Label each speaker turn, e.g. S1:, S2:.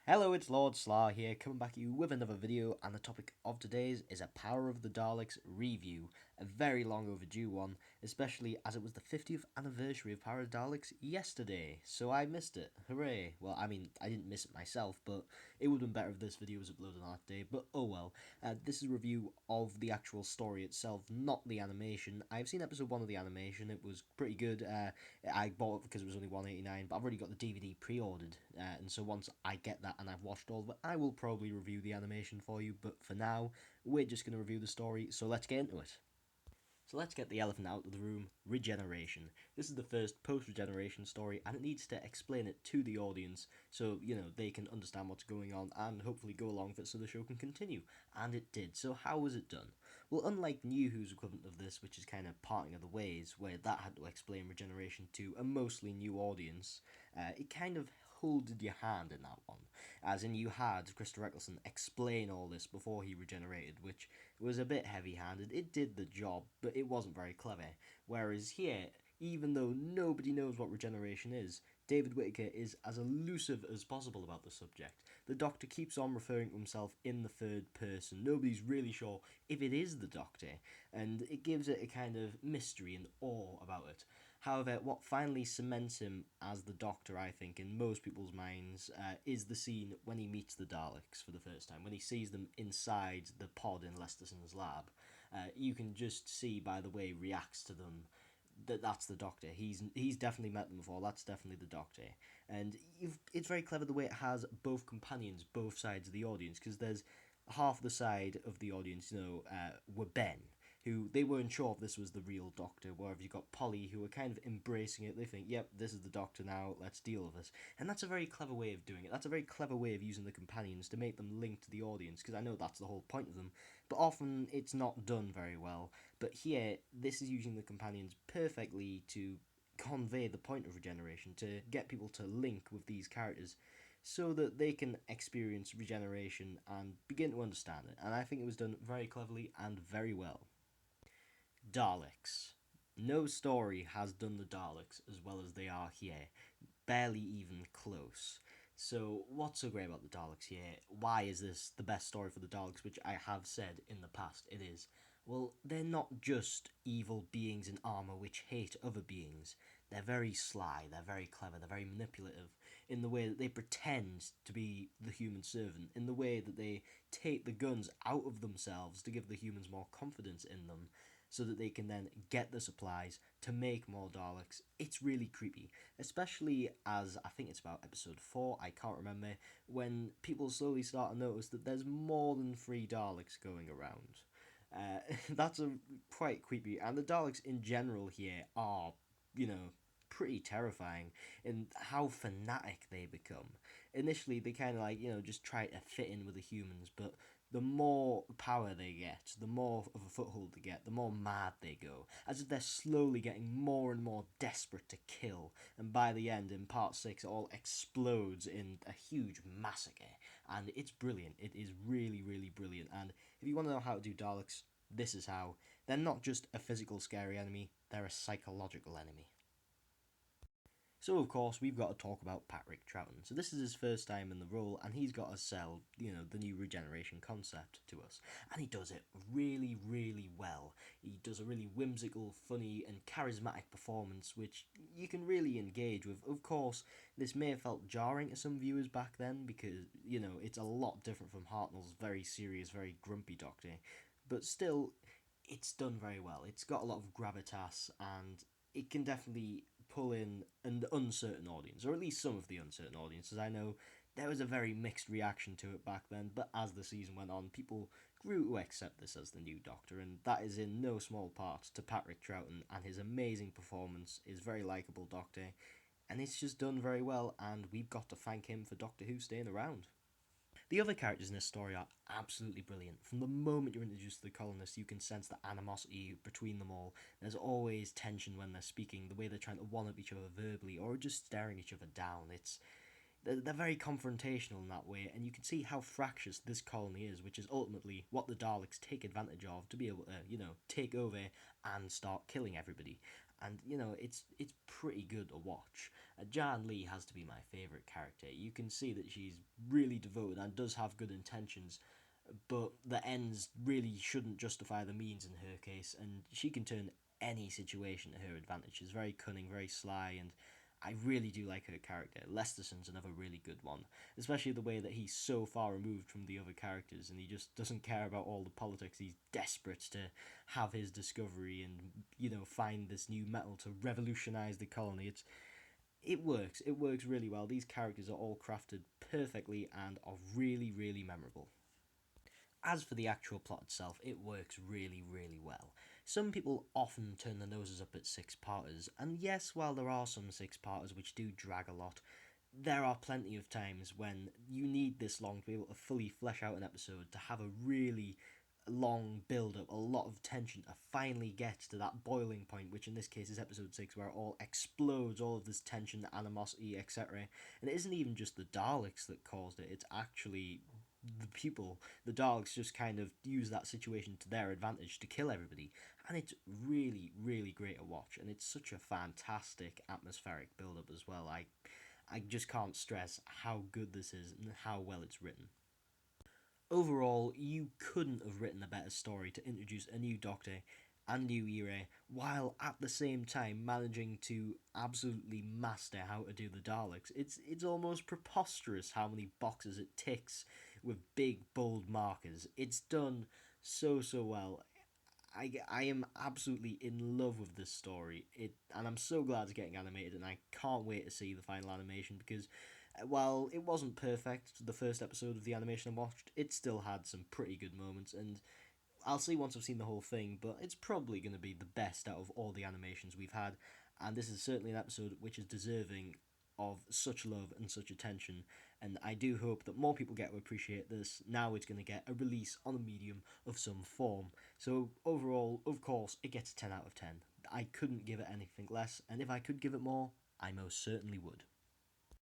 S1: Hello, it's Lord Slar here, coming back at you with another video, and the topic of today's is a Power of the Daleks review. A very long overdue one, especially as it was the 50th anniversary of Power of the Daleks yesterday, so I missed it. Hooray! Well, I mean, I didn't miss it myself, but it would have been better if this video was uploaded on that day, but oh well. This is a review of the actual story itself, not the animation. I've seen episode 1 of the animation, it was pretty good. I bought it because it was only $1.89, but I've already got the DVD pre-ordered, and so once I get that and I've watched all of it, I will probably review the animation for you, but for now, we're just going to review the story, so let's get into it. So let's get the elephant out of the room. Regeneration. This is the first post-regeneration story, and it needs to explain it to the audience so, they can understand what's going on and hopefully go along with it so the show can continue. And it did. So how was it done? Well, unlike New Who's equivalent of this, which is kind of Parting of the Ways, where that had to explain regeneration to a mostly new audience, it kind of holded your hand in that one. As in, you had Christopher Eccleston explain all this before he regenerated, which was a bit heavy handed. It did the job, but it wasn't very clever. Whereas here, even though nobody knows what regeneration is, David Whittaker is as elusive as possible about the subject. The Doctor keeps on referring to himself in the third person. Nobody's really sure if it is the Doctor, and it gives it a kind of mystery and awe about it. However, what finally cements him as the Doctor, I think, in most people's minds, is the scene when he meets the Daleks for the first time, when he sees them inside the pod in Lesterson's lab. You can just see by the way he reacts to them that that's the Doctor. He's definitely met them before. That's definitely the Doctor, and it's very clever the way it has both companions, both sides of the audience, because there's half the side of the audience, were Ben, who they weren't sure if this was the real Doctor, whereas you got Polly, who are kind of embracing it. They think, yep, this is the Doctor now, let's deal with it. And that's a very clever way of doing it. That's a very clever way of using the companions to make them link to the audience, because I know that's the whole point of them, but often it's not done very well. But here, this is using the companions perfectly to convey the point of regeneration, to get people to link with these characters so that they can experience regeneration and begin to understand it. And I think it was done very cleverly and very well. Daleks. No story has done the Daleks as well as they are here. Barely even close. So, what's so great about the Daleks here? Why is this the best story for the Daleks, which I have said in the past it is? Well, they're not just evil beings in armour which hate other beings. They're very sly, they're very clever, they're very manipulative in the way that they pretend to be the human servant, in the way that they take the guns out of themselves to give the humans more confidence in them, so that they can then get the supplies to make more Daleks. It's really creepy, especially as I think it's about episode 4, I can't remember, when people slowly start to notice that there's more than 3 Daleks going around. That's quite creepy, and the Daleks in general here are, pretty terrifying in how fanatic they become. Initially, they kind of just try to fit in with the humans, but the more power they get, the more of a foothold they get, the more mad they go, as if they're slowly getting more and more desperate to kill, and by the end, in part 6, it all explodes in a huge massacre, and it's brilliant. It is really, really brilliant, and if you want to know how to do Daleks, this is how. They're not just a physical scary enemy, they're a psychological enemy. So of course we've got to talk about Patrick Troughton. So this is his first time in the role, and he's got to sell, the new regeneration concept to us, and he does it really, really well. He does a really whimsical, funny, and charismatic performance, which you can really engage with. Of course, this may have felt jarring to some viewers back then because it's a lot different from Hartnell's very serious, very grumpy Doctor, but still, it's done very well. It's got a lot of gravitas, and it can definitely pull in an uncertain audience, or at least some of the uncertain audiences. I know there was a very mixed reaction to it back then, but as the season went on, people grew to accept this as the new Doctor, and that is in no small part to Patrick Troughton and his amazing performance, his very likeable Doctor, and it's just done very well, and we've got to thank him for Doctor Who staying around. The other characters in this story are absolutely brilliant. From the moment you're introduced to the colonists, you can sense the animosity between them all. There's always tension when they're speaking, the way they're trying to one-up each other verbally, or just staring each other down. They're very confrontational in that way, and you can see how fractious this colony is, which is ultimately what the Daleks take advantage of to be able to, take over and start killing everybody. And it's pretty good to watch. Jan Lee has to be my favourite character. You can see that she's really devoted and does have good intentions, but the ends really shouldn't justify the means in her case, and she can turn any situation to her advantage. She's very cunning, very sly, and I really do like her character. Lesterson's another really good one, especially the way that he's so far removed from the other characters and he just doesn't care about all the politics. He's desperate to have his discovery and, find this new metal to revolutionize the colony. It works. It works really well. These characters are all crafted perfectly and are really, really memorable. As for the actual plot itself, it works really, really well. Some people often turn their noses up at six-parters, and yes, while there are some six-parters which do drag a lot, there are plenty of times when you need this long to be able to fully flesh out an episode, to have a really long build up, a lot of tension to finally get to that boiling point, which in this case is episode 6, where it all explodes, all of this tension, animosity, etc. And it isn't even just the Daleks that caused it, it's actually the people. The Daleks just kind of use that situation to their advantage to kill everybody. And it's really, really great to watch, and it's such a fantastic atmospheric build up as well. I just can't stress how good this is and how well it's written. Overall, you couldn't have written a better story to introduce a new Doctor and new era, while at the same time managing to absolutely master how to do the Daleks. It's almost preposterous how many boxes it ticks with big bold markers. It's done so well. I am absolutely in love with this story. And I'm so glad it's getting animated, and I can't wait to see the final animation because while it wasn't perfect, the first episode of the animation I watched, it still had some pretty good moments, and I'll see once I've seen the whole thing, but it's probably going to be the best out of all the animations we've had, and this is certainly an episode which is deserving of such love and such attention, and I do hope that more people get to appreciate this. Now it's going to get a release on a medium of some form. So overall, of course, it gets a 10 out of 10. I couldn't give it anything less, and if I could give it more, I most certainly would.